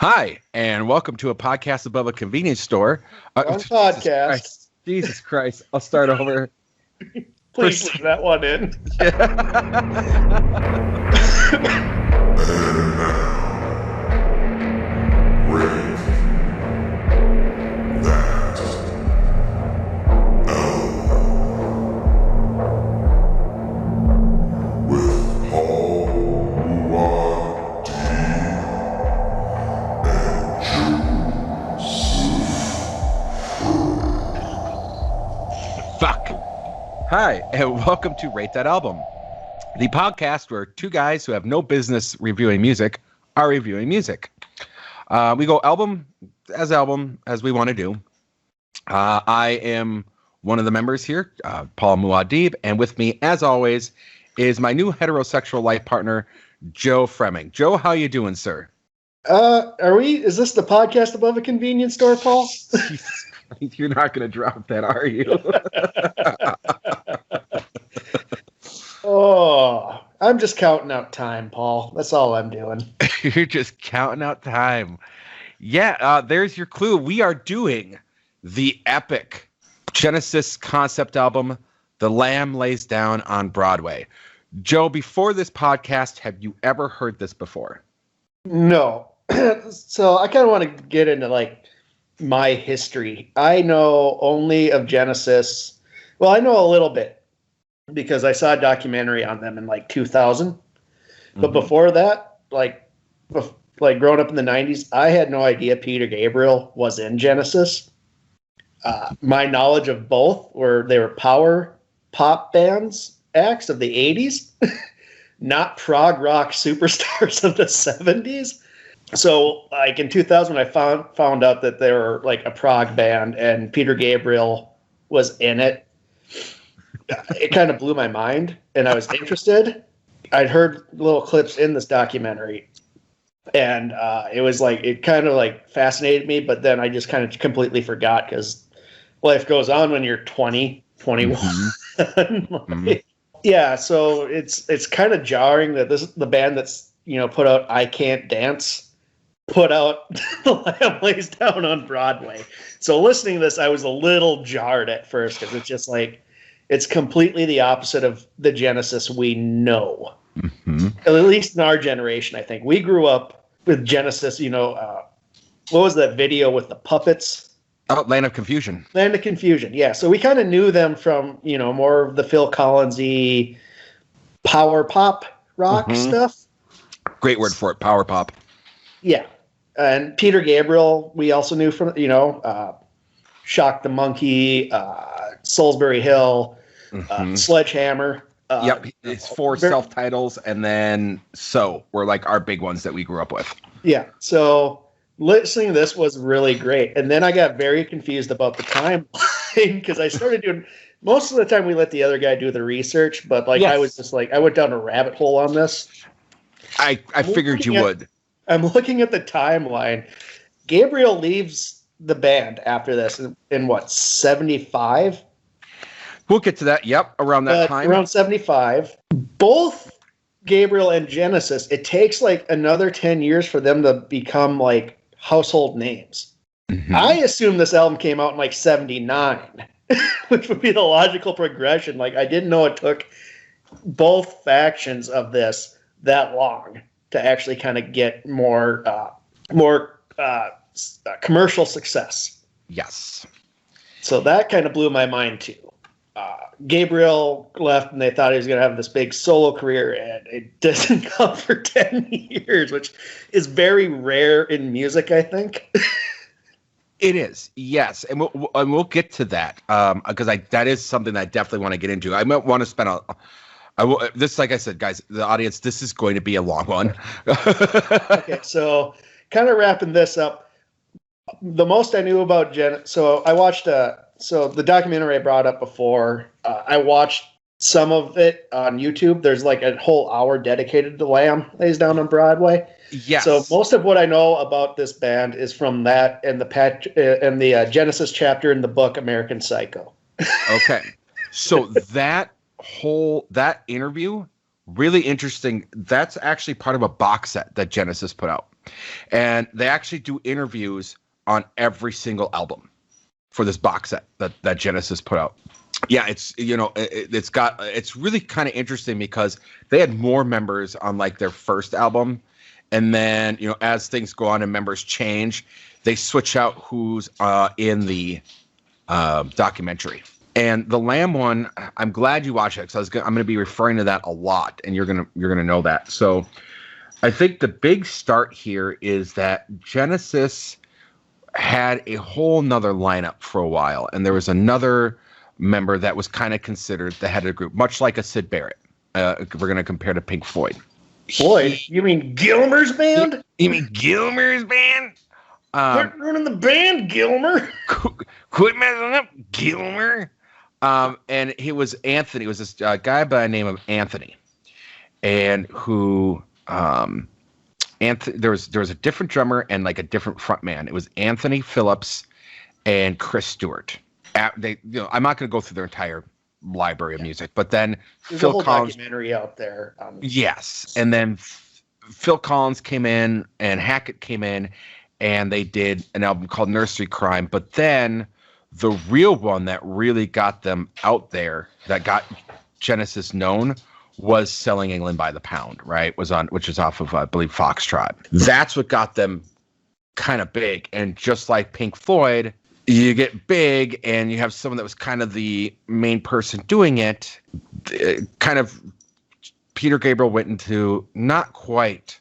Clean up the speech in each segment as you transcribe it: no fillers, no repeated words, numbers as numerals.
Hi, and welcome to a podcast above a convenience store. Podcast. Jesus Christ. I'll start over. Please leave that one in. Hi, and welcome to Rate That Album, the podcast where two guys who have no business reviewing music are reviewing music. We go album as we want to do. I am one of the members here, Paul Muad'Dib, and with me, as always, is my new heterosexual life partner, Joe Fremming. Joe, how you doing, sir? Is this the podcast above a convenience store, Paul? You're not going to drop that, are you? Oh, I'm just counting out time, Paul. That's all I'm doing. You're just counting out time. Yeah, there's your clue. We are doing the epic Genesis concept album, The Lamb Lays Down on Broadway. Joe, before this podcast, have you ever heard this before? No. So I kind of want to get into my history. I know only of Genesis. Well, I know a little bit because I saw a documentary on them in 2000. But before that, growing up in the 90s, I had no idea Peter Gabriel was in Genesis. My knowledge of both they were power pop acts of the 80s, not prog rock superstars of the 70s. So, in 2000, I found out that they were a prog band, and Peter Gabriel was in it. It kind of blew my mind, and I was interested. I'd heard little clips in this documentary, and it was it kind of fascinated me. But then I just kind of completely forgot because life goes on when you're 20, 21. Mm-hmm. Yeah, so it's kind of jarring that the band that's put out I Can't Dance put out The Lamb Lays Down on Broadway. So listening to this, I was a little jarred at first because it's just it's completely the opposite of the Genesis we know. Mm-hmm. At least in our generation, I think. We grew up with Genesis, what was that video with the puppets? Oh, Land of Confusion. Land of Confusion, yeah. So we kind of knew them from, more of the Phil Collins-y power pop rock stuff. Great word for it, power pop. Yeah. And Peter Gabriel, we also knew from, Shock the Monkey, Salisbury Hill, Sledgehammer. Yep, it's four self-titles, and then were our big ones that we grew up with. Yeah, so listening to this was really great. And then I got very confused about the timeline because I started doing, most of the time we let the other guy do the research, but I was just I went down a rabbit hole on this. I figured you would. I'm looking at the timeline. Gabriel leaves the band after this in what, 75? We'll get to that. Yep, around that time. Around 75. Both Gabriel and Genesis, it takes another 10 years for them to become household names. Mm-hmm. I assume this album came out in 79, which would be the logical progression. I didn't know it took both factions of this that long to actually kind of get more commercial success. Yes. So that kind of blew my mind too. Gabriel left and they thought he was going to have this big solo career, and it doesn't come for 10 years, which is very rare in music, I think. It is, yes. And we'll get to that because that is something that I definitely want to get into. I might want to spend this, like I said, guys, the audience, this is going to be a long one. Okay, so kind of wrapping this up, the most I knew about so I watched the documentary I brought up before. I watched some of it on YouTube. There's a whole hour dedicated to Lamb Lays Down on Broadway. Yes. So most of what I know about this band is from that and the Genesis chapter in the book American Psycho. Okay, so that interview, really interesting. That's actually part of a box set that Genesis put out. And they actually do interviews on every single album for this box set that Genesis put out. Yeah, it's it's really kind of interesting because they had more members on like their first album, and then as things go on and members change, they switch out who's in the documentary. And the Lamb one, I'm glad you watched it because I'm going to be referring to that a lot, and you're gonna know that. So I think the big start here is that Genesis had a whole nother lineup for a while, and there was another member that was kind of considered the head of the group, much like a Syd Barrett. We're going to compare to Pink Floyd. Floyd? You mean Gilmer's band? You mean Gilmer's band? Quit ruining the band, Gilmer. Quit messing up, Gilmer. And he was Anthony. It was this guy by the name of Anthony, and who there was a different drummer and like a different front man. It was Anthony Phillips and Chris Stewart. I'm not going to go through their entire library of music, but then There's Phil a whole Collins documentary out there. Yes, and then Phil Collins came in and Hackett came in, and they did an album called Nursery Crime. But then the real one that really got them out there, that got Genesis known, was Selling England by the Pound, right? Which is off of I believe Foxtrot. That's what got them kind of big. And just like Pink Floyd, you get big and you have someone that was kind of the main person doing it. Kind of Peter Gabriel went into not quite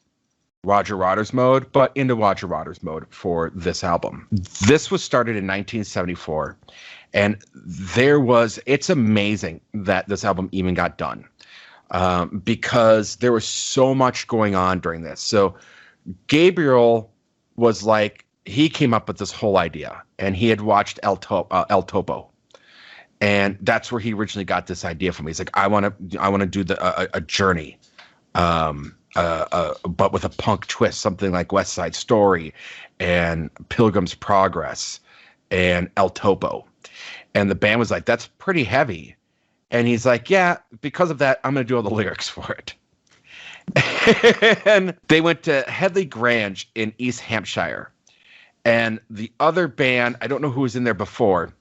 Roger Waters mode, but into Roger Waters mode for this album. This was started in 1974, and it's amazing that this album even got done, because there was so much going on during this. So Gabriel was like, he came up with this whole idea, and he had watched El Topo, and that's where he originally got this idea from. He's like, I want to do a journey, but with a punk twist, something like West Side Story and Pilgrim's Progress and El Topo. And the band was like, that's pretty heavy. And he's like, yeah, because of that, I'm going to do all the lyrics for it. And they went to Headley Grange in East Hampshire. And the other band, I don't know who was in there before.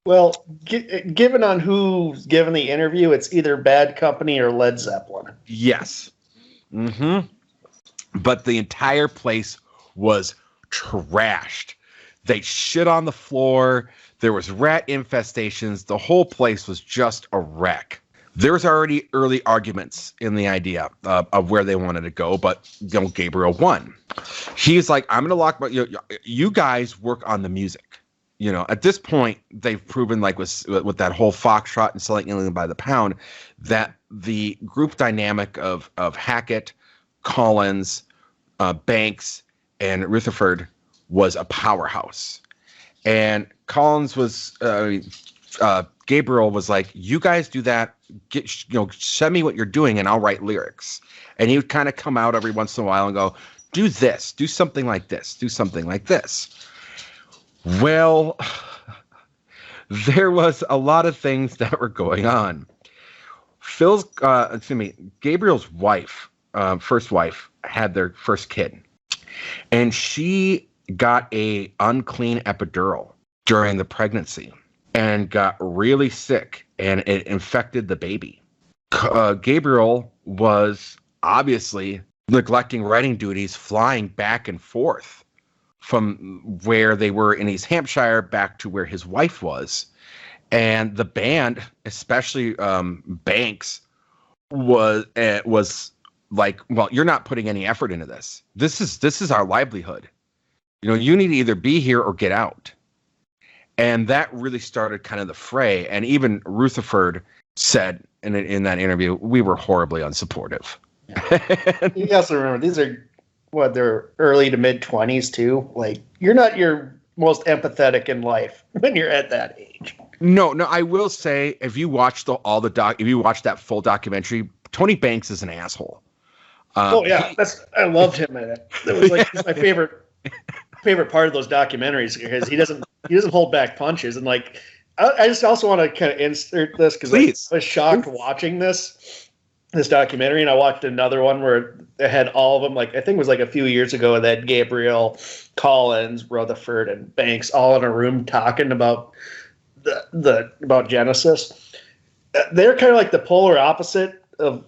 Well, given on who's given the interview, it's either Bad Company or Led Zeppelin. Yes. Mm-hmm. But the entire place was trashed. They shit on the floor. There was rat infestations. The whole place was just a wreck. There was already early arguments in the idea of where they wanted to go, but Gabriel won. He's like, I'm going to lock you guys work on the music. At this point, they've proven, like with that whole Foxtrot and Selling England by the Pound, that the group dynamic of Hackett, Collins, Banks, and Rutherford was a powerhouse. And Collins was, Gabriel was like, you guys do that. Send me what you're doing and I'll write lyrics. And he would kind of come out every once in a while and go, do this, do something like this, do something like this. Well, there was a lot of things that were going on. Gabriel's wife, first wife, had their first kid, and she got a unclean epidural during the pregnancy and got really sick, and it infected the baby. Gabriel was obviously neglecting writing duties, flying back and forth from where they were in East Hampshire back to where his wife was. And the band, especially Banks, was like, well, you're not putting any effort into this. This is our livelihood. You need to either be here or get out. And that really started kind of the fray. And even Rutherford said in that interview, we were horribly unsupportive. Yeah. You also remember, these are they're early to mid 20s too. Like, you're not your most empathetic in life when you're at that age. No, I will say, if you watch if you watch that full documentary, Tony Banks is an asshole. I loved him in it. It was like my favorite part of those documentaries, because he doesn't hold back punches. And like, I just also want to kind of insert this, because I was shocked watching this. this documentary, and I watched another one where it had all of them. Like I think it was like a few years ago that Gabriel, Collins, Rutherford, and Banks all in a room talking about about Genesis. They're kind of like the polar opposite of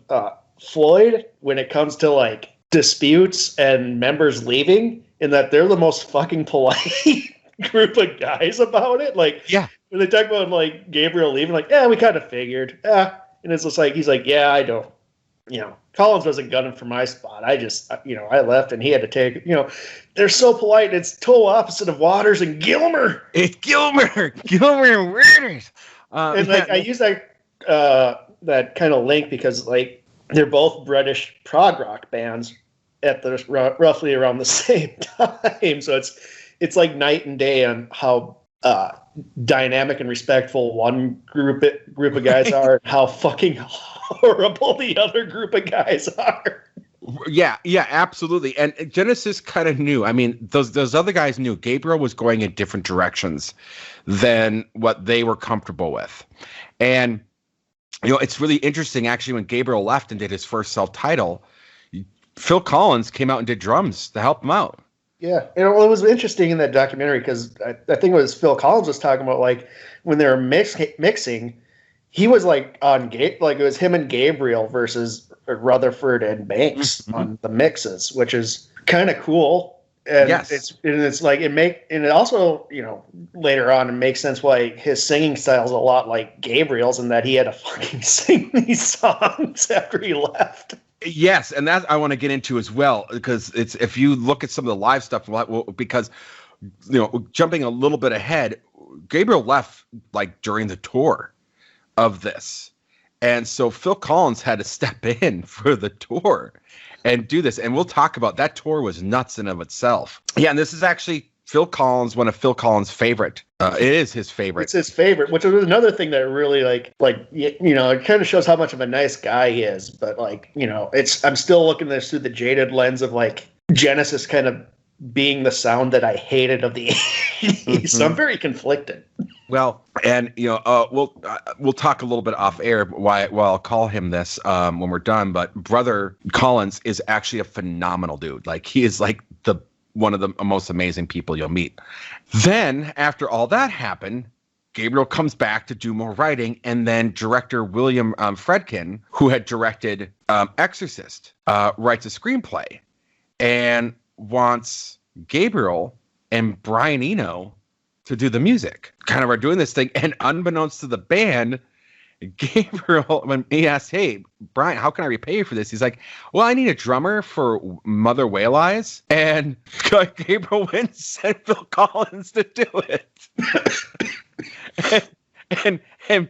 Floyd when it comes to like disputes and members leaving, in that they're the most fucking polite group of guys about it. Like, Yeah. when they talk about like Gabriel leaving, like, yeah, we kind of figured. And it's just like, he's like, yeah, I don't, Collins wasn't gunning for my spot. I just, I left and he had to take, they're so polite. It's total opposite of Waters and Gilmer. It's Gilmer and Waters. And like, I use that kind of link because like they're both British prog rock bands at the roughly around the same time. So it's like night and day on how dynamic and respectful one group of guys are, and how fucking horrible the other group of guys are. Yeah, absolutely. And Genesis kind of knew. I mean, those other guys knew Gabriel was going in different directions than what they were comfortable with. And it's really interesting actually when Gabriel left and did his first self-title, Phil Collins came out and did drums to help him out. Yeah, and it was interesting in that documentary because I think it was Phil Collins was talking about like when they were mixing, he was like on like it was him and Gabriel versus Rutherford and Banks on the mixes, which is kind of cool. And yes, it's like and it also later on it makes sense why his singing style is a lot like Gabriel's, in that he had to fucking sing these songs after he left. Yes, and that I want to get into as well, because it's if you look at some of the live stuff, because jumping a little bit ahead, Gabriel left like during the tour of this, and so Phil Collins had to step in for the tour and do this, and we'll talk about that tour was nuts in of itself. Yeah, and this is actually Phil Collins, one of Phil Collins' favorite. It is his favorite. It's his favorite, which was another thing that really it kind of shows how much of a nice guy he is. But I'm still looking at this through the jaded lens of like Genesis kind of being the sound that I hated of the 80s. So I'm very conflicted. Well, and we'll talk a little bit off air why I'll call him this when we're done. But Brother Collins is actually a phenomenal dude. Like he is like one of the most amazing people you'll meet. Then, after all that happened, Gabriel comes back to do more writing, and then director William Friedkin, who had directed Exorcist, writes a screenplay and wants Gabriel and Brian Eno to do the music. Kind of are doing this thing, and unbeknownst to the band, Gabriel, when he asked, hey, Brian, how can I repay you for this? He's like, well, I need a drummer for Mother Whale Eyes. And Gabriel went and sent Phil Collins to do it. and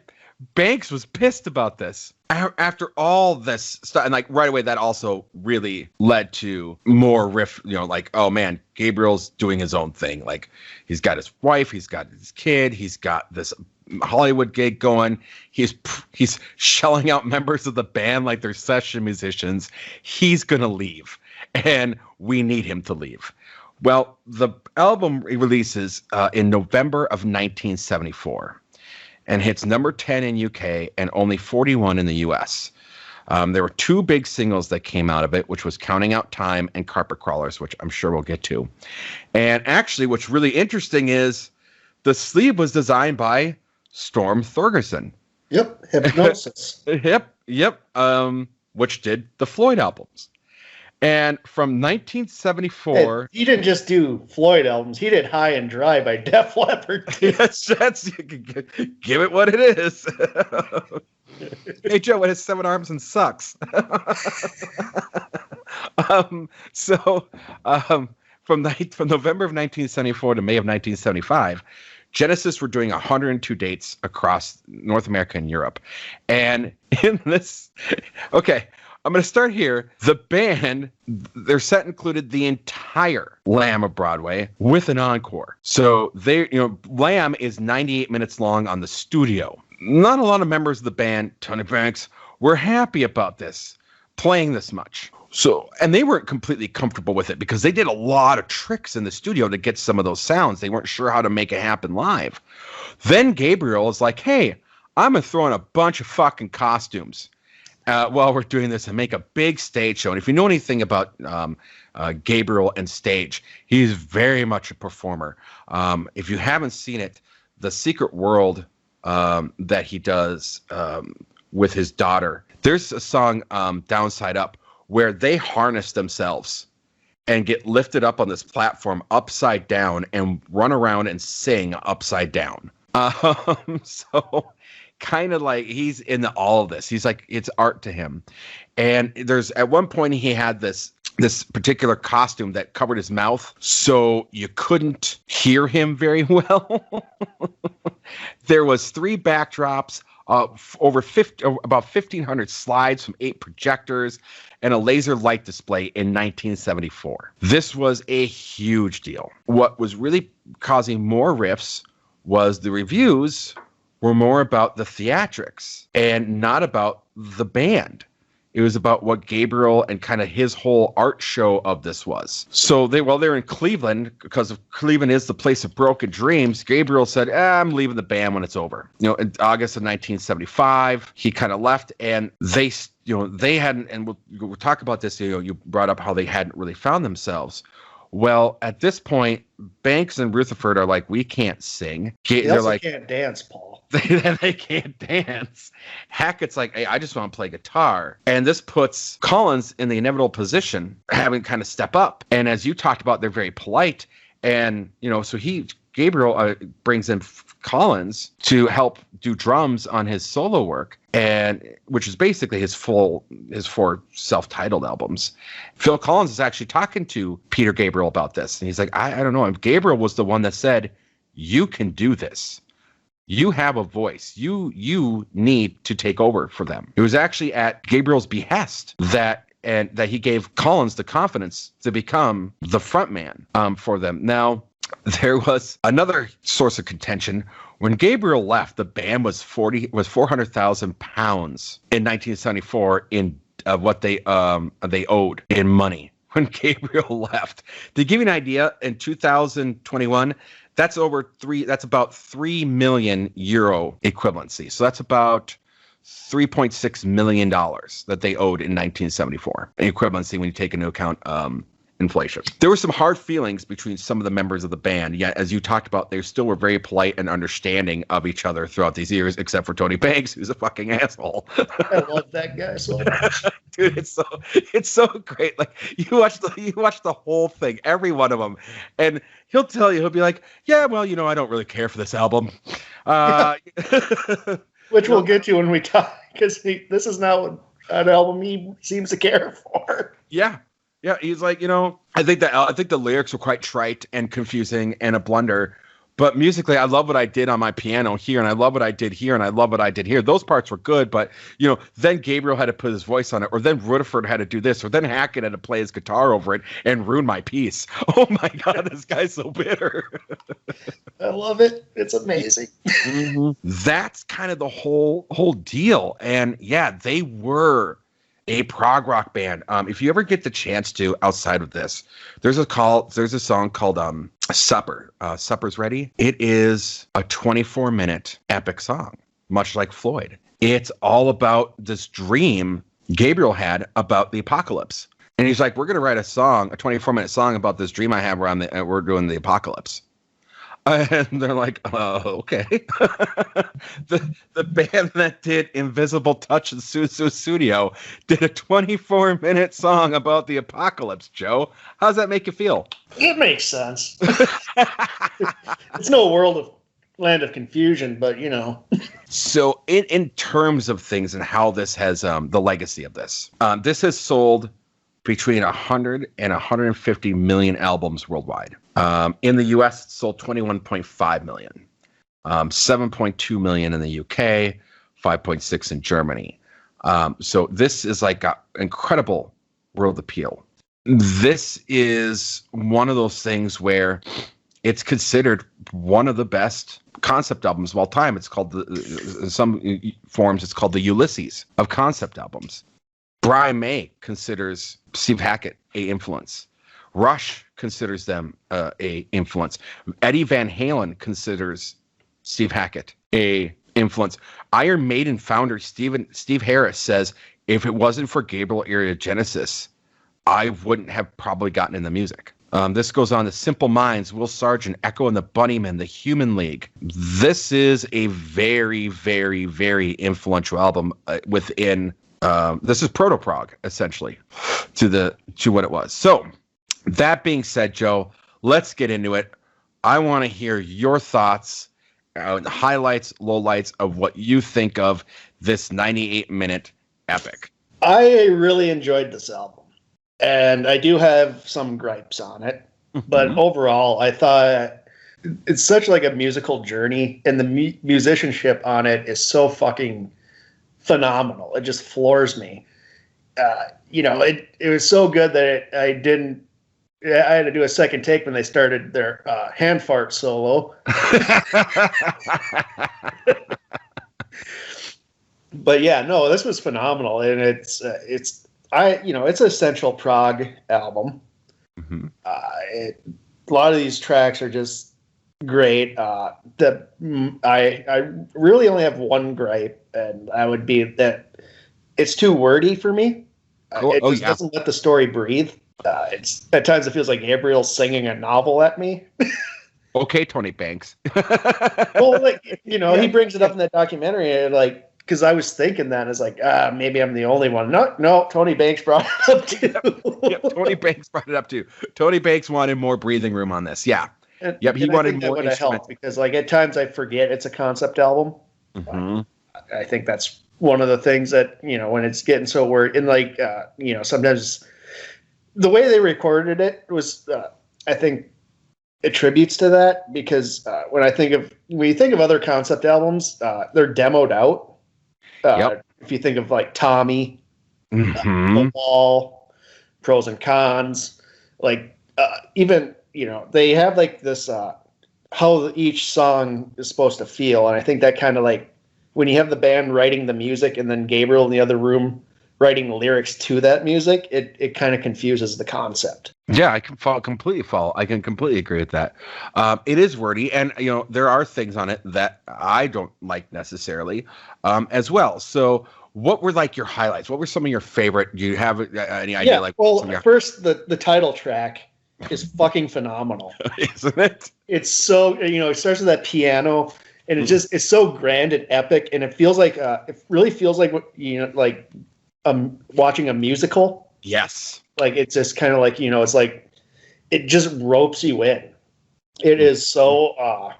Banks was pissed about this. After all this stuff, and like right away, that also really led to more riff, like, oh man, Gabriel's doing his own thing. Like he's got his wife, he's got his kid, he's got this Hollywood gig going. He's shelling out members of the band like they're session musicians. He's gonna leave, and we need him to leave. Well, the album releases in November of 1974 and hits number 10 in UK and only 41 in the US. There were two big singles that came out of it, which was Counting Out Time and Carpet Crawlers, which I'm sure we'll get to. And actually, what's really interesting is the sleeve was designed by Storm Thorgerson. Yep, Hypnosis. Yep. Which did the Floyd albums. And from 1974, he didn't just do Floyd albums. He did High and Dry by Def Leppard. Yes, give it what it is. Hey Joe, it has 7 arms and sucks. From November of 1974 to May of 1975, Genesis were doing 102 dates across North America and Europe. And in this, okay, I'm going to start here. The band, their set included the entire Lamb of Broadway with an encore. So Lamb is 98 minutes long on the studio. Not a lot of members of the band, Tony Banks, were happy about this, playing this much. So, and they weren't completely comfortable with it because they did a lot of tricks in the studio to get some of those sounds. They weren't sure how to make it happen live. Then Gabriel is like, hey, I'm going to throw in a bunch of fucking costumes. while we're doing this and make a big stage show. And if you know anything about Gabriel and stage, he's very much a performer. If you haven't seen it, the secret world that he does with his daughter, there's a song, Downside Up, where they harness themselves and get lifted up on this platform upside down and run around and sing upside down. So kind of like he's in all of this. He's like, it's art to him. And there's at one point he had this particular costume that covered his mouth, so you couldn't hear him very well. There was 3 backdrops, about 1,500 slides from 8 projectors, and a laser light display in 1974. This was a huge deal. What was really causing more riffs was the reviews were more about the theatrics and not about the band. It was about what Gabriel and kind of his whole art show of this was. So they're in Cleveland, because Cleveland is the place of broken dreams. Gabriel said, I'm leaving the band when it's over. In August of 1975, he kind of left, and they hadn't, and we'll talk about this. You brought up how they hadn't really found themselves. Well, at this point, Banks and Rutherford are like, we can't sing. They're like, can't dance, Paul. They can't dance. Hackett's like, hey, I just want to play guitar. And this puts Collins in the inevitable position, having kind of step up. And as you talked about, they're very polite. And, so Gabriel brings in Collins to help do drums on his solo work, and which is basically his 4 self-titled albums. Phil Collins is actually talking to Peter Gabriel about this, and he's like, I don't know. And Gabriel was the one that said, you can do this. You have a voice. You need to take over for them. It was actually at Gabriel's behest that he gave Collins the confidence to become the frontman for them. Now, there was another source of contention. When Gabriel left, the band was 400,000 pounds in 1974 in what they owed in money when Gabriel left. To give you an idea, in 2021, that's about 3 million euro equivalency. So that's about $3.6 million that they owed in 1974 equivalency when you take into account inflation. There were some hard feelings between some of the members of the band, yet as you talked about, they still were very polite and understanding of each other throughout these years, except for Tony Banks, who's a fucking asshole. I love that guy so much. Dude, it's so great. Like you watch the whole thing, every one of them, and he'll be like, yeah, well, I don't really care for this album. Which we'll get to when we talk, because this is not an album he seems to care for. Yeah. Yeah, he's like, I think the lyrics were quite trite and confusing and a blunder, but musically, I love what I did on my piano here, and I love what I did here, and I love what I did here. Those parts were good, but then Gabriel had to put his voice on it, or then Rutherford had to do this, or then Hackett had to play his guitar over it and ruin my piece. Oh my God, this guy's so bitter. I love it. It's amazing. Mm-hmm. That's kind of the whole deal, and yeah, they were a prog rock band. If you ever get the chance to, outside of this, there's a song called Supper. Supper's Ready. It is a 24-minute epic song, much like Floyd. It's all about this dream Gabriel had about the apocalypse. And he's like, we're going to write a 24-minute song about this dream I have we're doing the apocalypse. And they're like, okay. the band that did Invisible Touch in Studio did a 24-minute song about the apocalypse, Joe. How does that make you feel? It makes sense. It's no land of confusion, but So in terms of things and how this has the legacy of this has sold between 100 and 150 million albums worldwide. In the U.S., it sold 21.5 million, 7.2 million in the UK, 5.6 in Germany. So this is like an incredible world appeal. This is one of those things where it's considered one of the best concept albums of all time. It's called in some forms, it's called the Ulysses of concept albums. Brian May considers Steve Hackett a influence. Rush considers them a influence. Eddie Van Halen considers Steve Hackett a influence. Iron Maiden founder Steve Harris says, if it wasn't for Gabriel era Genesis, I wouldn't have probably gotten in the music. This goes on to Simple Minds, Will Sargent, Echo and the Bunnymen, The Human League. This is a very, very, very influential album within. This is proto-prog, essentially, to what it was. So, that being said, Joe, let's get into it. I want to hear your thoughts, highlights, lowlights of what you think of this 98-minute epic. I really enjoyed this album, and I do have some gripes on it. But overall, I thought it's such like a musical journey, and the musicianship on it is so fucking phenomenal. It just floors me. It was so good that I had to do a second take when they started their hand fart solo. But yeah, no, this was phenomenal, and it's a central prog album. A lot of these tracks are just great. I really only have one gripe, and that would be that it's too wordy for me. It just doesn't let the story breathe. It's at times it feels like Gabriel singing a novel at me. Okay, Tony Banks. Well, he brings it up in that documentary, and because I was thinking that, it's like, maybe I'm the only one. No, Tony Banks brought it up too. Yep, Tony Banks brought it up too. Tony Banks wanted more breathing room on this. Yeah. He wanted more instruments. Because at times I forget it's a concept album. I think that's one of the things that, when it's getting so wordy, and sometimes the way they recorded it was, I think, attributes to that, because when you think of other concept albums, they're demoed out. If you think of Tommy, The Wall, Pros and Cons, even they have this how each song is supposed to feel, and I think that kind of when you have the band writing the music and then Gabriel in the other room writing the lyrics to that music, it kind of confuses the concept. Yeah, I can completely follow. I can completely agree with that. It is wordy, and there are things on it that I don't like necessarily, as well. So, what were your highlights? What were some of your favorite? Do you have any idea? First, the title track is fucking phenomenal, isn't it? It's so it starts with that piano, and it's so grand and epic, and it feels like it really feels like watching a musical. Yes. It's just kind of it's it just ropes you in. It is so,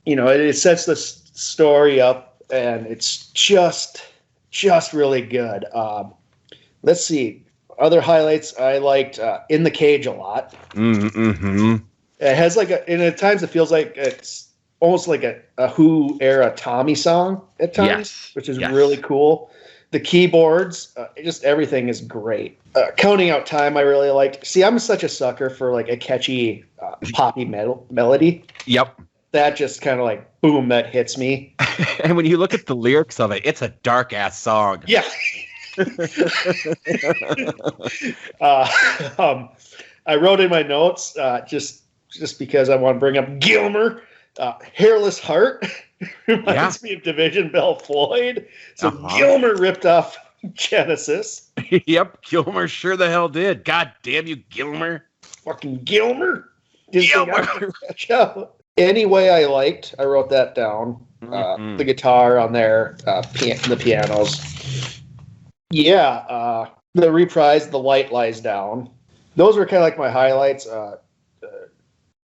it sets the story up, and it's just really good. Let's see. Other highlights, I liked In the Cage a lot. It has and at times it feels like it's almost like a Who era Tommy song at times, which is really cool. The keyboards, just everything is great. Counting Out Time, I really liked. See, I'm such a sucker for a catchy poppy melody. Yep. That just kind of boom, that hits me. And when you look at the lyrics of it, it's a dark ass song. Yeah. I wrote in my notes just because I want to bring up Gilmer, Hairless Heart. Reminds me of Division Bell Floyd. So Gilmer ripped off Genesis. Yep, Gilmer sure the hell did. God damn you, Gilmer. Fucking Gilmer. Anyway, I liked. I wrote that down. The guitar on there, the pianos. Yeah, the reprise, The Light Lies Down. Those were kind of my highlights.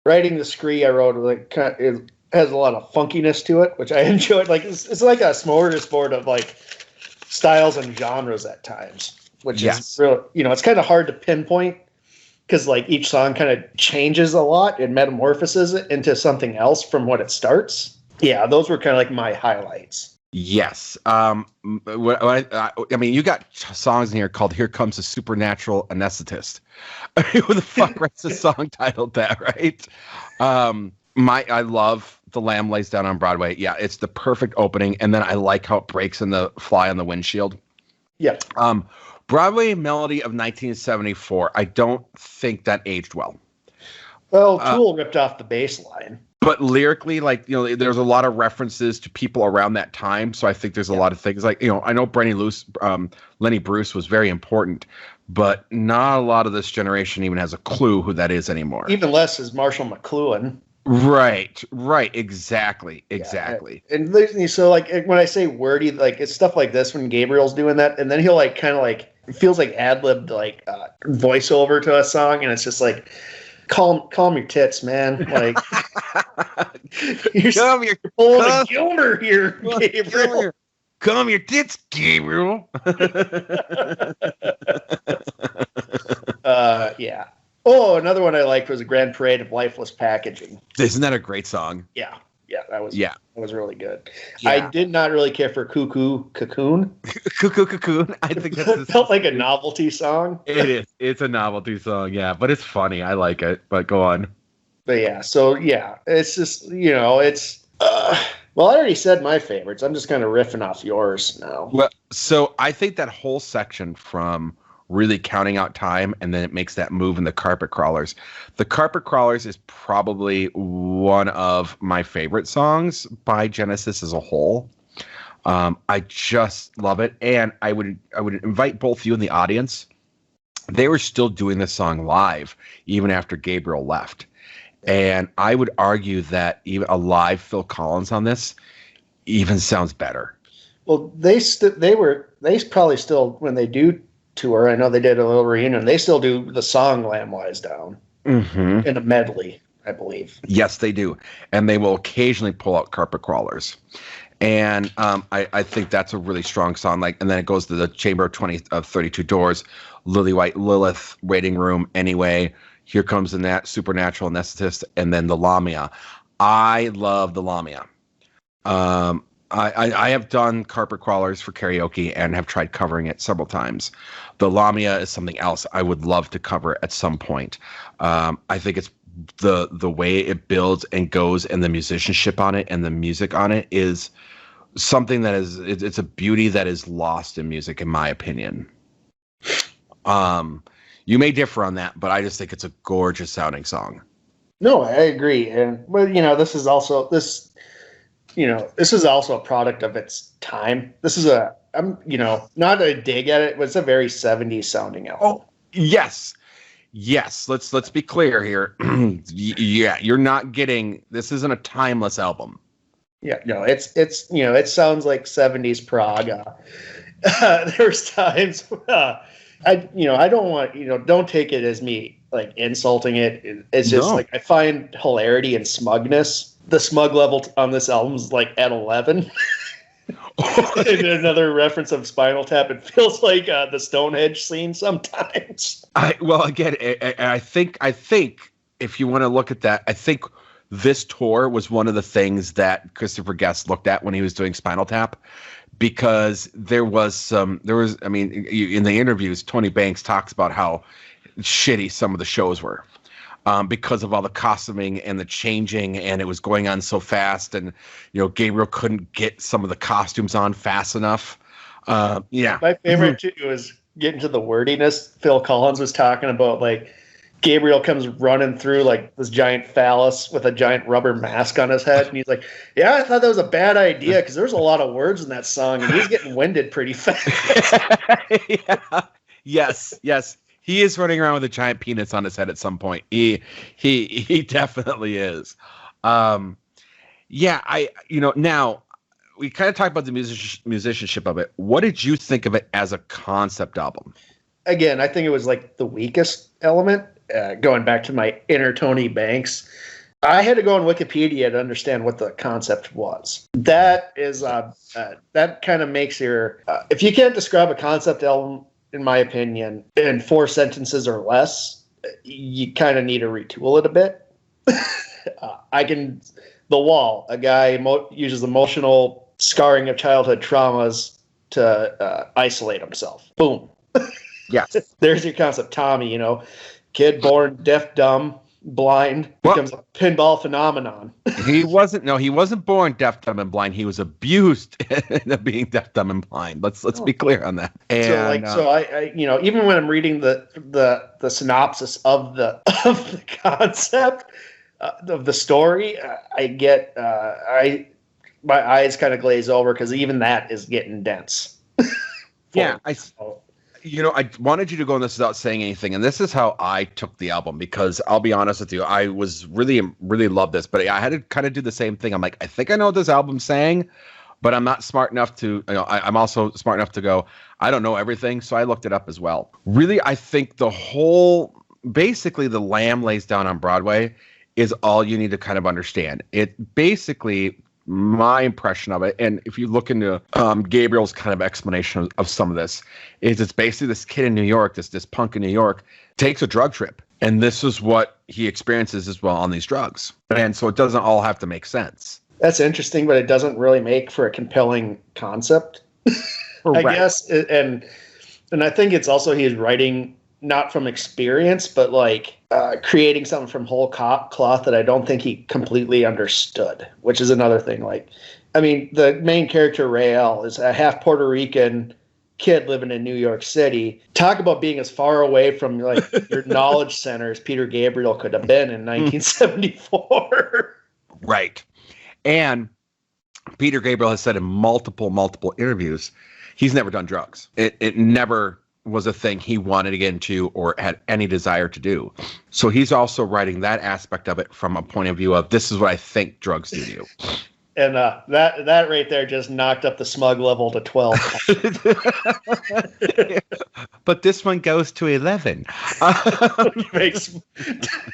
Writing the Scree, I wrote it has a lot of funkiness to it, which I enjoyed. It's like a smorgasbord of styles and genres at times, which is really, it's kind of hard to pinpoint because each song kind of changes a lot and metamorphoses it into something else from what it starts. Yeah, those were kind of my highlights. Yes. I mean, you got songs in here called Here Comes a Supernatural Anesthetist. Who the fuck writes a song titled that, right? I love The Lamb Lays Down on Broadway. Yeah, it's the perfect opening, and then I like how it breaks in the fly on the windshield. Yeah. Broadway Melody of 1974. I don't think that aged well. Well, Tool ripped off the bass line. But lyrically, like, there's a lot of references to people around that time. So I think there's a lot of things like, I know Lenny Bruce was very important, but not a lot of this generation even has a clue who that is anymore. Even less is Marshall McLuhan. Right. Exactly. And so, like, when I say wordy, like, it's stuff like this when Gabriel's doing that, and then he'll, like, kind of, like, it feels like ad-libbed, like, voiceover to a song, and it's just like, calm your tits, man. Like, you're pulling a Gilmer here, Gabriel. Calm your tits, Gabriel. Yeah. Oh, another one I liked was a Grand Parade of Lifeless Packaging. Isn't that a great song? Yeah, that was really good. Yeah. I did not really care for Cuckoo Cocoon. Cuckoo Cocoon. I think that felt like a novelty song. It is. It's a novelty song, yeah, but it's funny. I like it. But go on. But it's just it's. Well, I already said my favorites. I'm just kind of riffing off yours now. Well, so I think that whole section from really counting out time, and then it makes that move in the Carpet Crawlers. The Carpet Crawlers is probably one of my favorite songs by Genesis as a whole. I just love it, and I would invite both you and the audience. They were still doing this song live even after Gabriel left, and I would argue that even a live Phil Collins on this even sounds better. Well, they probably still, when they do tour, I know they did a little reunion, they still do the song Lamb Lies Down in a medley, I believe. Yes, they do. And they will occasionally pull out Carpet Crawlers. And I think that's a really strong song. Like, and then it goes to the Chamber of 32 Doors, Lily White Lilith, Waiting Room, Anyway, Here Comes the Supernatural Anesthetist, and then the Lamia. I love the Lamia. I have done Carpet Crawlers for karaoke and have tried covering it several times. The Lamia is something else I would love to cover at some point. I think it's the way it builds and goes, and the musicianship on it and the music on it is something that is it's a beauty that is lost in music, in my opinion. You may differ on that, but I just think it's a gorgeous sounding song. No, I agree, this is also a product of its time. This is not a dig at it, but it's a very 70s sounding album. Oh, yes. Let's be clear here. Yeah, you're not getting, this isn't a timeless album. Yeah, no, it sounds like 70s prog. There's times, I don't want, don't take it as me like insulting it. It's just like, I find hilarity and smugness. The smug level on this album is like at 11. And another reference of Spinal Tap. It feels like the Stonehenge scene sometimes. I think if you want to look at that, I think this tour was one of the things that Christopher Guest looked at when he was doing Spinal Tap, because in the interviews, Tony Banks talks about how shitty some of the shows were. Because of all the costuming and the changing, and it was going on so fast, and Gabriel couldn't get some of the costumes on fast enough. My favorite too was getting to the wordiness. Phil Collins was talking about, like, Gabriel comes running through like this giant phallus with a giant rubber mask on his head, and he's like, "Yeah, I thought that was a bad idea because there's a lot of words in that song, and he's getting winded pretty fast." Yes. He is running around with a giant penis on his head at some point. He definitely is. Now we kind of talked about the musicianship of it. What did you think of it as a concept album? Again, I think it was like the weakest element. Going back to my inner Tony Banks, I had to go on Wikipedia to understand what the concept was. That is that kind of makes your if you can't describe a concept album, in my opinion, in 4 sentences or less, you kind of need to retool it a bit. The Wall, a guy uses emotional scarring of childhood traumas to isolate himself. Boom. Yes. There's your concept. Tommy, kid born deaf, dumb, blind, becomes a pinball phenomenon. He wasn't born deaf, dumb, and blind. He was abused into being deaf, dumb, and blind. Let's be clear on that. And, I even when I'm reading the synopsis of the concept, of the story, I get my eyes kind of glaze over because even that is getting dense. Yeah, I wanted you to go on this without saying anything, and this is how I took the album, because I'll be honest with you, I was really loved this, but I had to kind of do the same thing. I'm like, I think I know what this album's saying, but I'm not smart enough to, I'm also smart enough to go, I don't know everything, so I looked it up as well. Really, I think basically the Lamb Lays Down on Broadway is all you need to kind of understand. It basically, my impression of it, and if you look into Gabriel's kind of explanation of some of this, is it's basically this kid in New York, this punk in New York, takes a drug trip. And this is what he experiences as well on these drugs. And so it doesn't all have to make sense. That's interesting, but it doesn't really make for a compelling concept, I guess. And I think it's also he's writing not from experience, but like creating something from whole cloth that I don't think he completely understood, which is another thing. Like, I mean, the main character, Rael, is a half Puerto Rican kid living in New York City. Talk about being as far away from like your knowledge center as Peter Gabriel could have been in 1974. Right. And Peter Gabriel has said in multiple interviews, he's never done drugs. It never was a thing he wanted to get into or had any desire to do. So he's also writing that aspect of it from a point of view of, this is what I think drugs do to you. And that right there just knocked up the smug level to 12. But this one goes to 11. Makes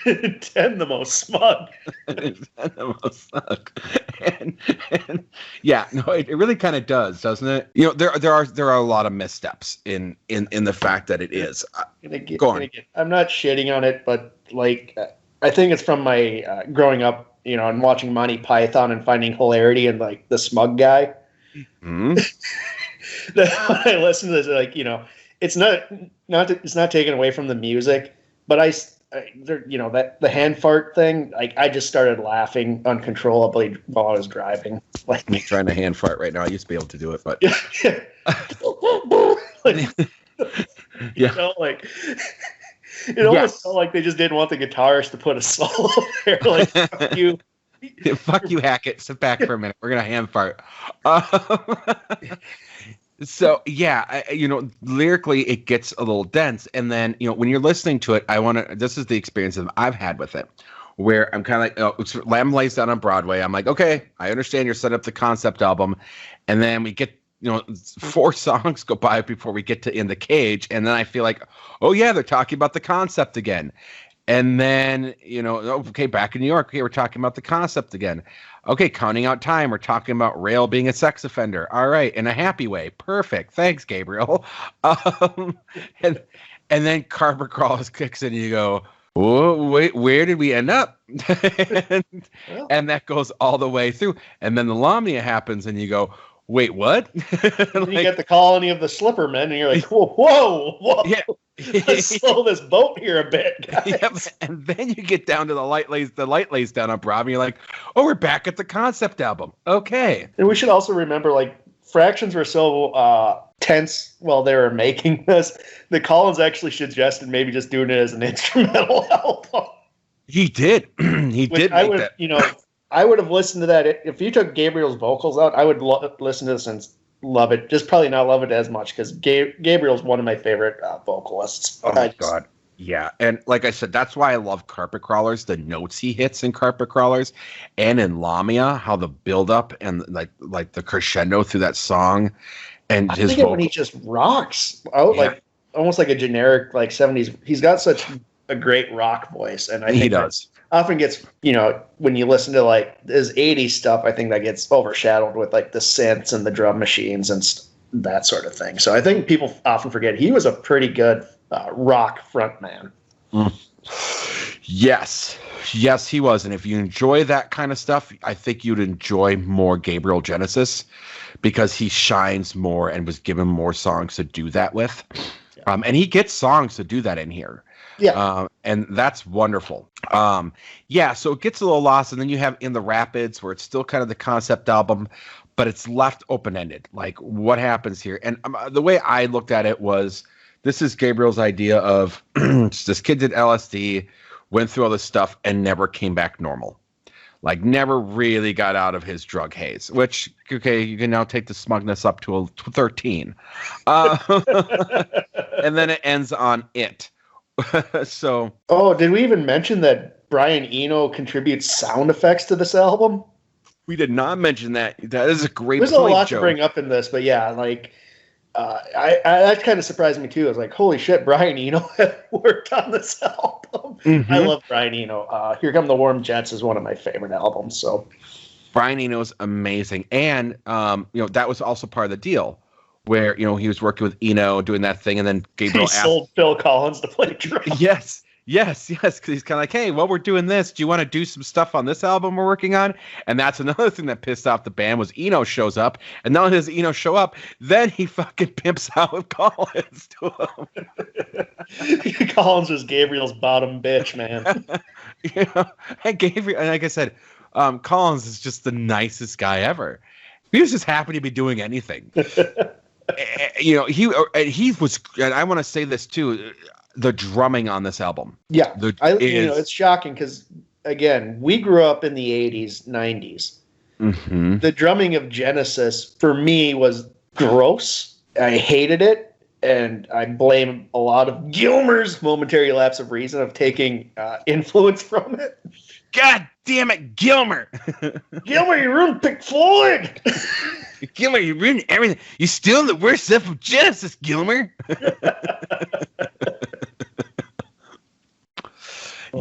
10 the most smug. 10 the most smug. And yeah, no, it really kind of does, doesn't it? You know, there are a lot of missteps in the fact that it is. Go on. I'm not shitting on it, but like I think it's from my growing up, you know, and watching Monty Python and finding hilarity in like the smug guy. Mm-hmm. That when I listen to this, like, you know, it's not taken away from the music, but you know, that the hand fart thing, like I just started laughing uncontrollably while I was driving. Like, I'm trying to hand fart right now. I used to be able to do it, but like, you know, like. It almost felt like they just didn't want the guitarist to put a solo there. Like, fuck you. Fuck you, Hackett. Sit back for a minute. We're going to hand fart. So, yeah, lyrically, it gets a little dense. And then, when you're listening to it, this is the experience that I've had with it, where I'm kind of like, Lamb Lays Down on Broadway. I'm like, okay, I understand you're setting up the concept album. And then we get 4 songs go by before we get to In the Cage, and then I feel like, oh yeah, they're talking about the concept again. And then, okay, back in New York, okay, we're talking about the concept again. Okay, Counting Out Time, we're talking about Rael being a sex offender. All right, in a happy way. Perfect. Thanks, Gabriel. And then Carpet Crawlers kicks in and you go, whoa, wait, where did we end up? And that goes all the way through. And then the Lamia happens and you go, wait, what? Like, you get the colony of the Slippermen, and you're like, whoa. Yeah. Let's slow this boat here a bit, guys. Yep. And then you get down to the light lays down on Broadway, and you're like, oh, we're back at the concept album. Okay. And we should also remember, like, fractions were so tense while they were making this that Collins actually suggested maybe just doing it as an instrumental album. He did. He did make that. I would have listened to that. If you took Gabriel's vocals out, I would listen to this and love it. Just probably not love it as much because Gabriel's one of my favorite vocalists. Oh, my God. Yeah. And like I said, that's why I love Carpet Crawlers, the notes he hits in Carpet Crawlers and in Lamia, how the build-up and like the crescendo through that song. And his vocal. When he just rocks out, like almost like a generic like 70s. He's got such a great rock voice. And I think he does. Often gets, when you listen to like his 80s stuff, I think that gets overshadowed with like the synths and the drum machines and that sort of thing. So I think people often forget he was a pretty good rock frontman. Yes, he was. And if you enjoy that kind of stuff, I think you'd enjoy more Gabriel Genesis because he shines more and was given more songs to do that with. Yeah. And he gets songs to do that in here. Yeah. And that's wonderful. So it gets a little lost. And then you have In the Rapids where it's still kind of the concept album, but it's left open-ended. Like, what happens here? And the way I looked at it was, this is Gabriel's idea of this kid did LSD, went through all this stuff and never came back normal. Like, never really got out of his drug haze, which, okay, you can now take the smugness up to a 13. And then it ends on It. So. Oh, did we even mention that Brian Eno contributes sound effects to this album? We did not mention that. That is a great point. There's a lot to bring up in this, but yeah, like, that kind of surprised me too. I was like, holy shit, Brian Eno worked on this album. Mm-hmm. I love Brian Eno. Here Come the Warm Jets is one of my favorite albums. So Brian Eno's amazing. And, that was also part of the deal where, he was working with Eno doing that thing. And then Gabriel sold Phil Collins to play drums. Yes. Because he's kind of like, hey, while we're doing this, do you want to do some stuff on this album we're working on? And that's another thing that pissed off the band was Eno shows up. And not only does Eno show up, then he fucking pimps out Collins to him. Collins was Gabriel's bottom bitch, man. And Gabriel, and like I said, Collins is just the nicest guy ever. He was just happy to be doing anything. He was, and I want to say this too, the drumming on this album. Yeah. It's shocking because, again, we grew up in the 80s, 90s. Mm-hmm. The drumming of Genesis, for me, was gross. I hated it, and I blame a lot of Gilmer's momentary lapse of reason of taking influence from it. God damn it, Gilmer! Gilmer, you ruined Pink Floyd! Gilmer, you ruined everything. You steal the worst stuff of Genesis, Gilmer!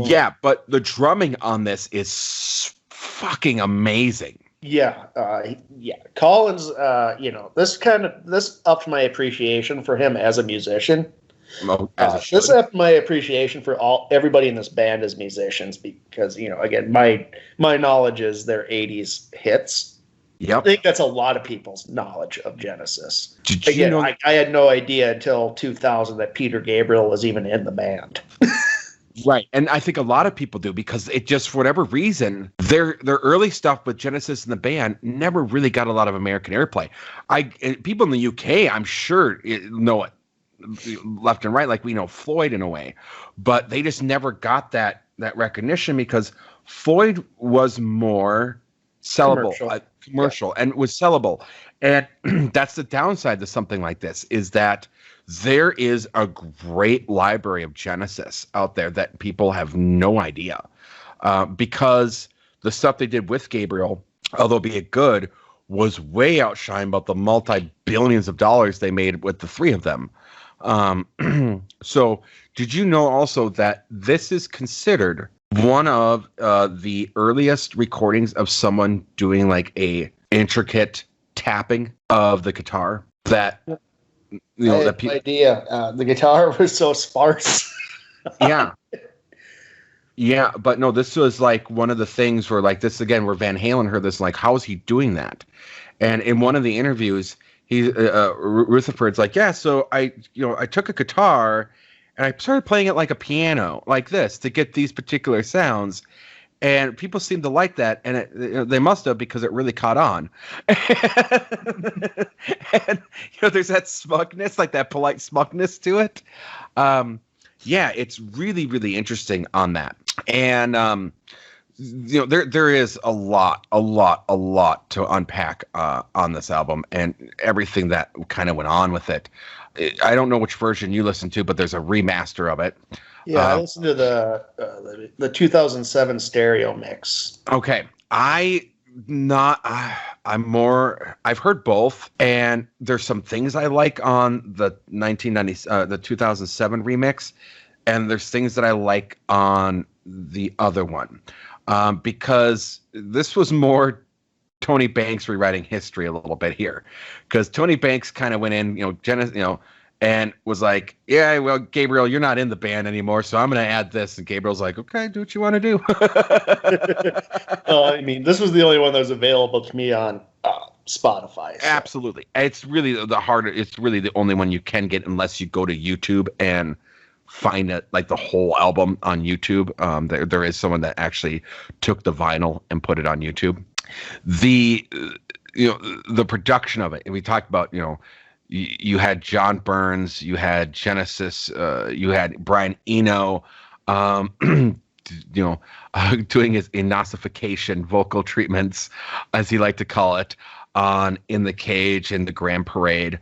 Yeah, but the drumming on this is fucking amazing. Yeah. Collins, this upped my appreciation for him as a musician. This upped my appreciation for everybody in this band as musicians because, again, my knowledge is their 80s hits. Yep. I think that's a lot of people's knowledge of Genesis. I had no idea until 2000 that Peter Gabriel was even in the band. Right. And I think a lot of people do because it just, for whatever reason, their early stuff with Genesis and the band never really got a lot of American airplay. People in the UK, I'm sure, know it left and right, like we know Floyd in a way. But they just never got that recognition because Floyd was more sellable, commercial and was sellable. And that's the downside to something like this is that there is a great library of Genesis out there that people have no idea because the stuff they did with Gabriel, although be it good, was way outshined about the multi-billions of dollars they made with the three of them. So did you know also that this is considered one of the earliest recordings of someone doing like a intricate tapping of the guitar that... I had no idea. The guitar was so sparse. Yeah, but no, this was like one of the things where like this again, where Van Halen heard this, like, how is he doing that? And in one of the interviews, Rutherford's like, yeah, so I took a guitar and I started playing it like a piano, like this, to get these particular sounds. And people seem to like that, and they must have because it really caught on. And there's that smugness, like that polite smugness to it. Yeah, it's really, really interesting on that. And there is a lot to unpack on this album, and everything that kind of went on with it. I don't know which version you listened to, but there's a remaster of it. Yeah, I listened to the 2007 stereo mix. Okay, I've heard both, and there's some things I like on the 2007 remix, and there's things that I like on the other one, because this was more Tony Banks rewriting history a little bit here, because Tony Banks kind of went in, and was like, yeah, well, Gabriel, you're not in the band anymore, so I'm going to add this. And Gabriel's like, okay, do what you want to do. I mean, this was the only one that was available to me on Spotify. So. Absolutely. It's really it's really the only one you can get unless you go to YouTube and find it, like the whole album on YouTube. There is someone that actually took the vinyl and put it on YouTube. The production of it, and we talked about, you had John Burns, you had Genesis, you had Brian Eno. doing his enossification vocal treatments, as he liked to call it, on In the Cage and the Grand Parade.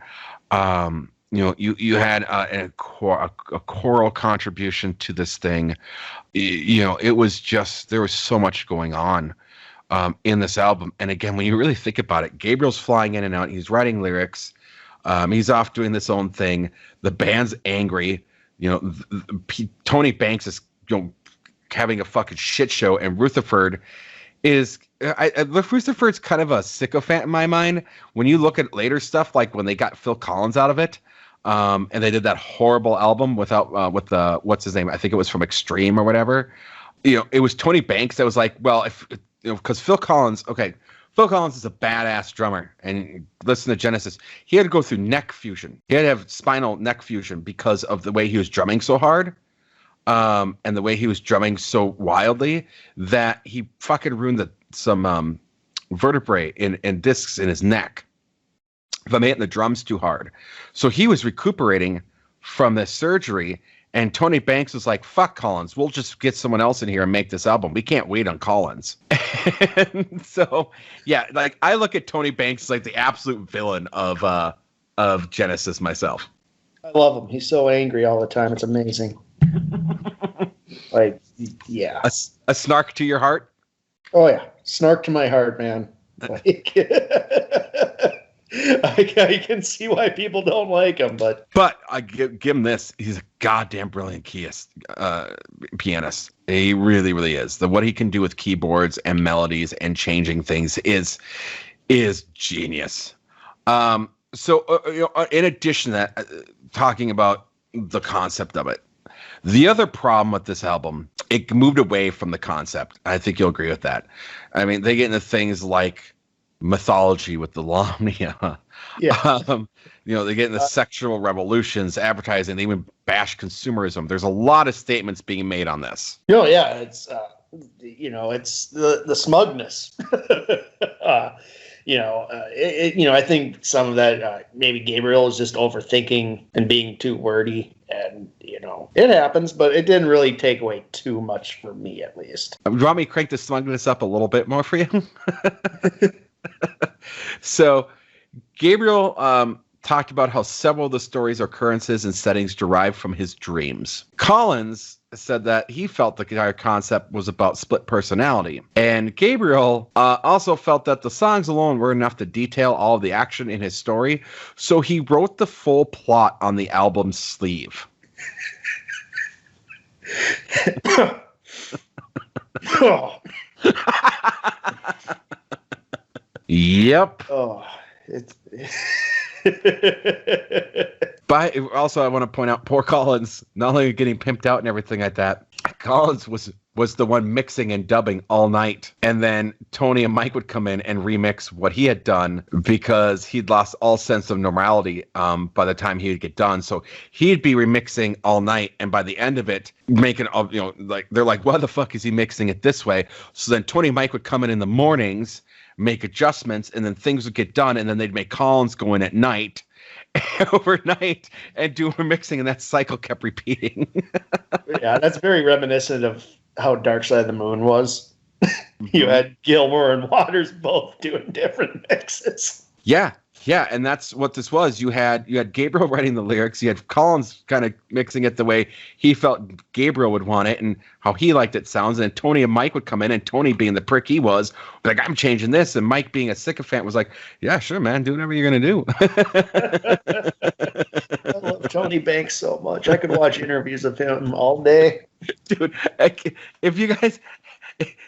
You had a choral contribution to this thing. It was just, there was so much going on in this album. And again, when you really think about it, Gabriel's flying in and out. He's writing lyrics. He's off doing this own thing. The band's angry. Tony Banks is having a fucking shit show, and Rutherford is. Rutherford's kind of a sycophant in my mind. When you look at later stuff, like when they got Phil Collins out of it, and they did that horrible album with the what's his name? I think it was from Extreme or whatever. It was Tony Banks that was like, well, because Phil Collins is a badass drummer, and listen to Genesis. He had to go through neck fusion. He had to have spinal neck fusion because of the way he was drumming so hard, and the way he was drumming so wildly that he fucking ruined some vertebrae and discs in his neck from hitting the drums too hard. So he was recuperating from this surgery. And Tony Banks was like, fuck Collins. We'll just get someone else in here and make this album. We can't wait on Collins. And so, yeah, like I look at Tony Banks as like the absolute villain of Genesis myself. I love him. He's so angry all the time. It's amazing. Like, yeah. A snark to your heart? Oh, yeah. Snark to my heart, man. Like, I can see why people don't like him, but I give him this. He's a goddamn brilliant pianist. He really, really is. What he can do with keyboards and melodies and changing things is genius. So in addition to that, talking about the concept of it, the other problem with this album, it moved away from the concept. I think you'll agree with that. I mean, they get into things like mythology with the Lamia. Yeah. They get into sexual revolutions, advertising. They even bash consumerism. There's a lot of statements being made on this. Yeah, it's it's the smugness. I think some of that maybe Gabriel is just overthinking and being too wordy, and it happens, but it didn't really take away too much for me, at least. Do you want me to crank the smugness up a little bit more for you? So Gabriel talked about how several of the stories, occurrences, and settings derived from his dreams. Collins said that he felt the entire concept was about split personality. And Gabriel also felt that the songs alone were enough to detail all of the action in his story. So he wrote the full plot on the album's sleeve. Yep. Oh, it's. But also, I want to point out, poor Collins, not only getting pimped out and everything like that, Collins was the one mixing and dubbing all night. And then Tony and Mike would come in and remix what he had done because he'd lost all sense of normality by the time he would get done. So he'd be remixing all night. And by the end of it, making, like, they're like, why the fuck is he mixing it this way? So then Tony and Mike would come in the mornings, make adjustments, and then things would get done. And then they'd make Collins go in at night, overnight, and do remixing. And that cycle kept repeating. Yeah, that's very reminiscent of how Dark Side of the Moon was. You had Gilmer and Waters both doing different mixes. Yeah, and that's what this was. You had Gabriel writing the lyrics. You had Collins kind of mixing it the way he felt Gabriel would want it and how he liked it sounds. And Tony and Mike would come in, and Tony, being the prick he was like, I'm changing this. And Mike, being a sycophant, was like, yeah, sure, man, do whatever you're gonna do. I love Tony Banks so much. I could watch interviews of him all day. Dude, if you guys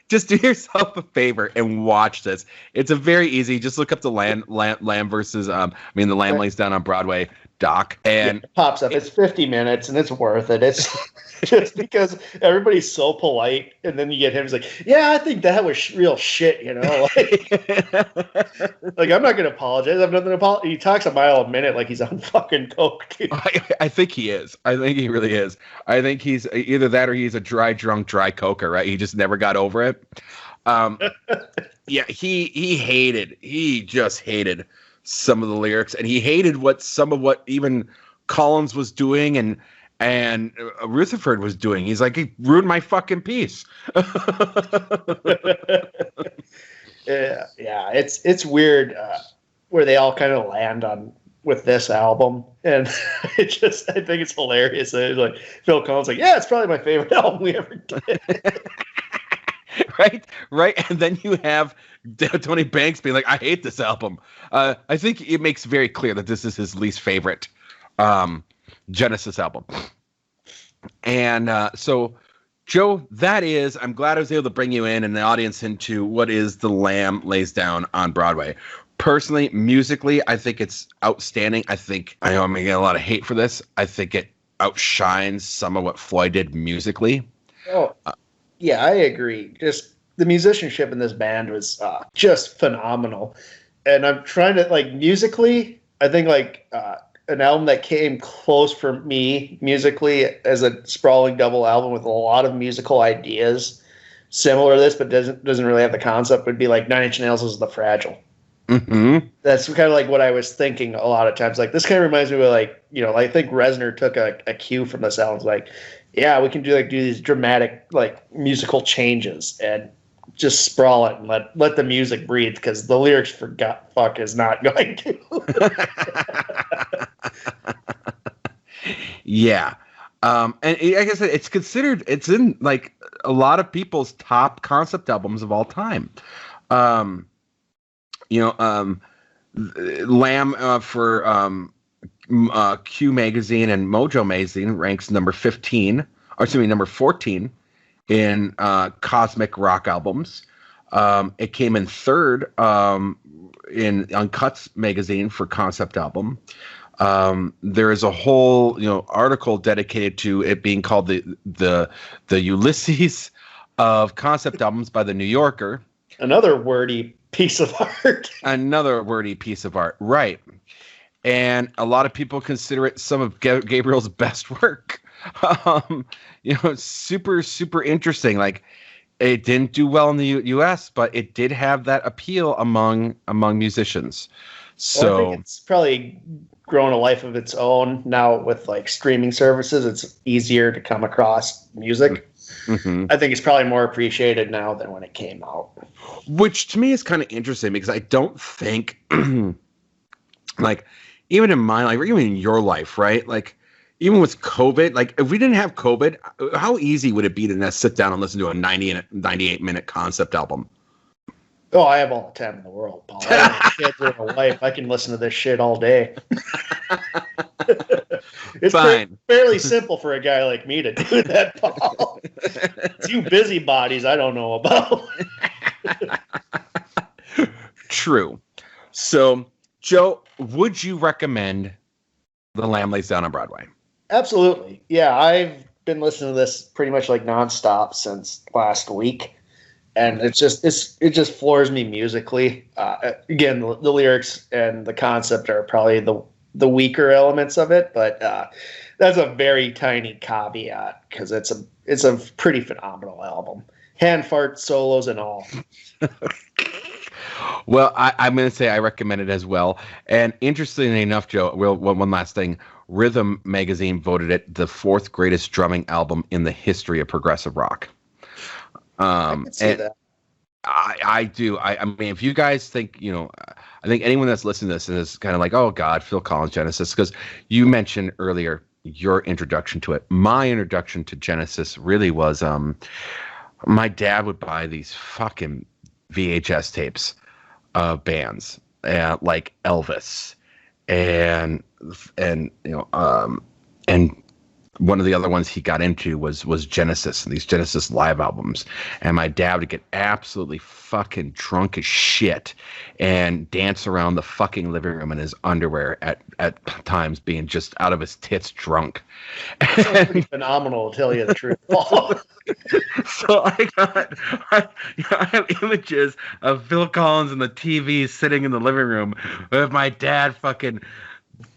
just do yourself a favor and watch this. It's a very easy. Just look up the Lamb versus the Lamblings down on Broadway doc, and it pops up. It's 50 minutes, and it's worth it. It's just because everybody's so polite, and then you get him. He's like, "Yeah, I think that was real shit," Like I'm not gonna apologize. I'm nothing to apologize. He talks a mile a minute like he's on fucking coke, dude. I think he is. I think he really is. I think he's either that or he's a dry coker, right? He just never got over it. Yeah, he just hated some of the lyrics, and he hated what even Collins was doing, and And Rutherford was doing. He's like, he ruined my fucking piece. Yeah, it's weird where they all kind of land on with this album, and I think it's hilarious. Like Phil Collins, like, yeah, it's probably my favorite album we ever did. Right, and then you have Tony Banks being like, I hate this album. I think it makes very clear that this is his least favorite Genesis album. And so, Joe, I'm glad I was able to bring you in and the audience into what is The Lamb Lays Down on Broadway. Personally, musically, I think it's outstanding. I know I'm going to get a lot of hate for this. I think it outshines some of what Floyd did musically. Oh, yeah, I agree. Just the musicianship in this band was just phenomenal. And I'm trying to, like, musically, I think, like, an album that came close for me musically as a sprawling double album with a lot of musical ideas similar to this, but doesn't really have the concept, would be like Nine Inch Nails' The Fragile. Mm-hmm. That's kind of like what I was thinking a lot of times. Like, this kind of reminds me of, like, I think Reznor took a cue from this album. It's like, yeah, we can do these dramatic, like, musical changes and just sprawl it and let the music breathe, because the lyrics fuck is not going to. Yeah. And like I said, it's in like a lot of people's top concept albums of all time. Lamb for Q Magazine and Mojo Magazine ranks number 14 in cosmic rock albums. It came in third in Uncut Magazine for concept album. There is a whole article dedicated to it being called the Ulysses of concept albums by the New Yorker. Another wordy piece of art. Right. And a lot of people consider it some of Gabriel's best work. Super, super interesting. Like, it didn't do well in the U.S., but it did have that appeal among musicians. So I think it's probably grown a life of its own now with, like, streaming services. It's easier to come across music. Mm-hmm. I think it's probably more appreciated now than when it came out. Which to me is kind of interesting, because I don't think, like, even in my life, or even in your life, right? Like, even with COVID, like, if we didn't have COVID, how easy would it be to sit down and listen to a 98-minute concept album? Oh, I have all the time in the world, Paul. I have kids and a wife. I can listen to this shit all day. It's fine. Fairly simple for a guy like me to do that, Paul. Two busybodies I don't know about. True. So, Joe, would you recommend The Lamb Lays Down on Broadway? Absolutely. Yeah, I've been listening to this pretty much like nonstop since last week. And it just floors me musically. Again, the lyrics and the concept are probably the weaker elements of it, but that's a very tiny caveat, because it's a pretty phenomenal album, hand fart solos and all. Well, I'm going to say I recommend it as well. And interestingly enough, Joe, one last thing. Rhythm Magazine voted it the 4th greatest drumming album in the history of progressive rock. I can see that. I do. I mean, if you guys think, I think anyone that's listening to this is kind of like, oh God, Phil Collins, Genesis, because you mentioned earlier your introduction to it. My introduction to Genesis really was, my dad would buy these fucking VHS tapes of bands, like Elvis, and one of the other ones he got into was Genesis, and these Genesis live albums. And my dad would get absolutely fucking drunk as shit and dance around the fucking living room in his underwear at times, being just out of his tits drunk. That's pretty phenomenal, to tell you the truth, Paul. So I have images of Phil Collins and the TV sitting in the living room with my dad fucking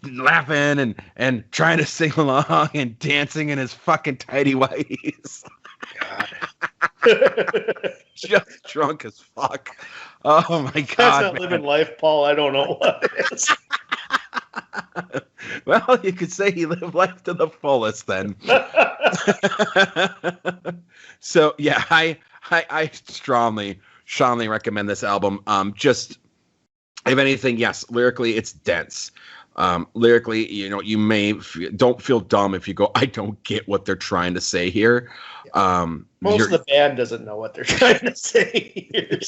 laughing and trying to sing along and dancing in his fucking tighty whities. Just drunk as fuck. Oh my God. That's not living life, Paul. I don't know what it is. Well, you could say he lived life to the fullest then. So yeah, I strongly recommend this album. Just if anything, yes, lyrically it's dense. Lyrically, you don't feel dumb if you go, I don't get what they're trying to say here. Most of the band doesn't know what they're trying to say here.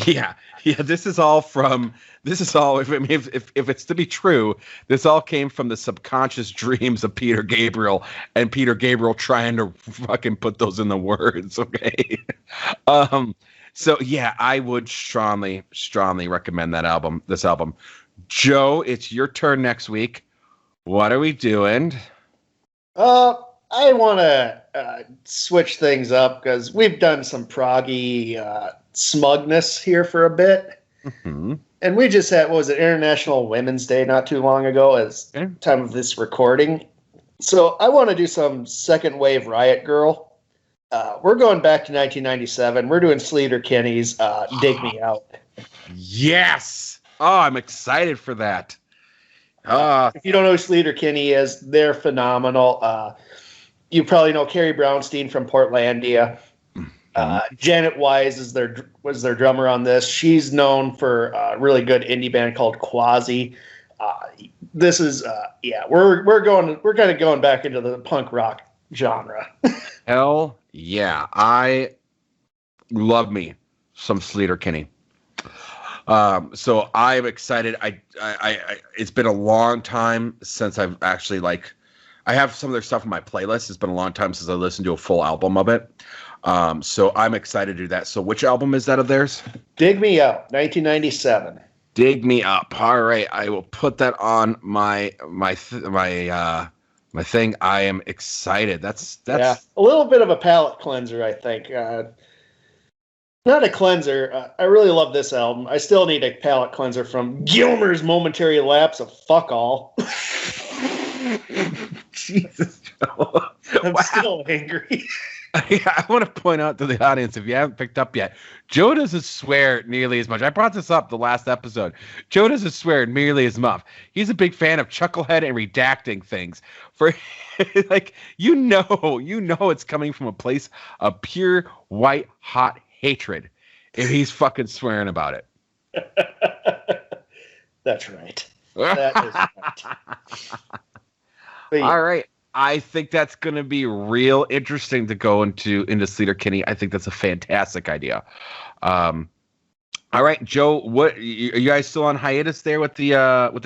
Yeah. This is all if it's to be true, this all came from the subconscious dreams of Peter Gabriel and Peter Gabriel trying to fucking put those in the words. Okay. So yeah, I would strongly recommend this album. Joe, it's your turn next week. What are we doing? I want to switch things up because we've done some proggy smugness here for a bit. Mm-hmm. And we just had, what was it, International Women's Day not too long ago as time of this recording. So I want to do some second wave Riot Girl. We're going back to 1997. We're doing Sleater Kinney's Dig Me Out. Yes! Oh, I'm excited for that. If you don't know who Sleater Kinney is, they're phenomenal. You probably know Carrie Brownstein from Portlandia. Janet Wise was their drummer on this. She's known for a really good indie band called Quasi. This is we're kind of going back into the punk rock genre. Hell yeah, I love me some Sleater Kinney. So I'm excited. I it's been a long time since I've actually I have some of their stuff in my playlist. It's been a long time since I listened to a full album of it. So I'm excited to do that. So which album is that of theirs? Dig Me Out, 1997. Dig Me Up. All right, I will put that on my thing. I am excited. That's a little bit of a palate cleanser, I think. Not a cleanser. I really love this album. I still need a palate cleanser from Gilmer's Momentary Lapse of Fuck All. Jesus, Joe. I'm still angry. I want to point out to the audience, if you haven't picked up yet, Joe doesn't swear nearly as much. I brought this up the last episode. Joe doesn't swear nearly as much. He's a big fan of Chucklehead and redacting things. For it's coming from a place of pure white hot hatred if he's fucking swearing about it. That's right. That is right. All right. I think that's going to be real interesting to go into Sleater Kinney. I think that's a fantastic idea. All right, Joe, are you guys still on hiatus there with the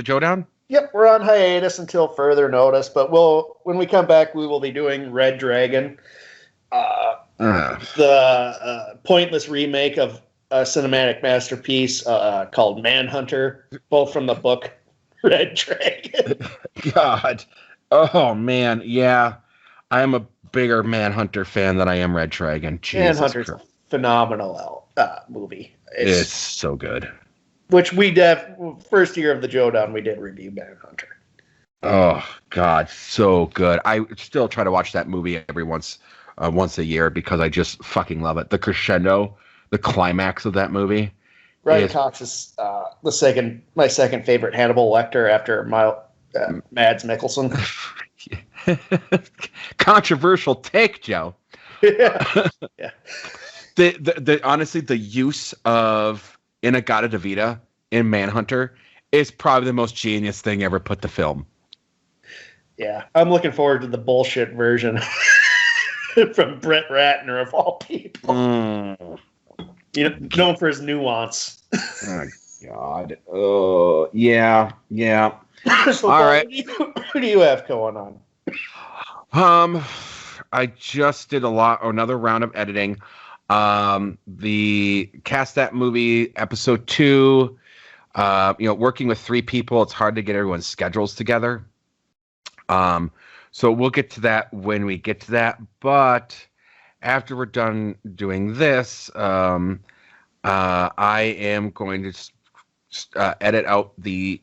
Joe Down? Yep, we're on hiatus until further notice, but when we come back, we will be doing Red Dragon, the pointless remake of a cinematic masterpiece called Manhunter, both from the book Red Dragon. God. Oh, man. Yeah. I'm a bigger Manhunter fan than I am Red Dragon. Manhunter's a phenomenal movie. It's so good. Which first year of the Joe Down, we did review Manhunter. Oh, God. So good. I still try to watch that movie every once a year because I just fucking love it. The crescendo, the climax of that movie. Ryan Cox is my second favorite Hannibal Lecter after Mads Mikkelsen. Controversial take, Joe. Yeah. Yeah. The honestly, the use of In-A-Gadda-Da-Vida in Manhunter is probably the most genius thing ever put to film. Yeah, I'm looking forward to the bullshit version from Brett Ratner of all people. Known for his nuance. Oh God. Oh yeah. So all right. Who do you have going on? I just did another round of editing. The Cast That Movie episode 2. Working with 3 people, it's hard to get everyone's schedules together. So we'll get to that when we get to that. But after we're done doing this, I am going to edit out the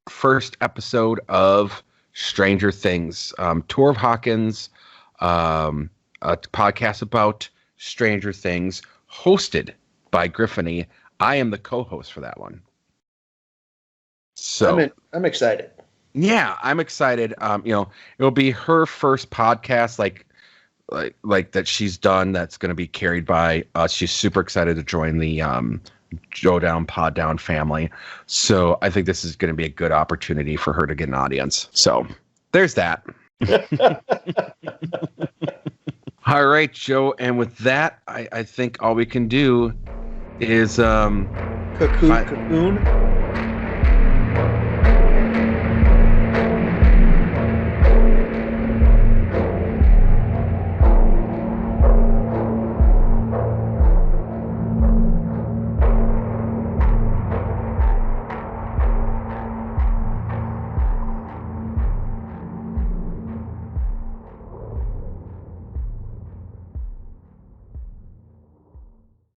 first episode of Stranger Things, Tour of Hawkins, a podcast about Stranger Things, hosted by Griffiny. I am the co-host for that one. So I'm excited. Yeah, I'm excited. It'll be her first podcast like that she's done that's going to be carried by us. She's super excited to join the Joe Down Pod Down family. So I think this is going to be a good opportunity for her to get an audience. So there's that. All right, Joe. And with that, I think all we can do is cocoon.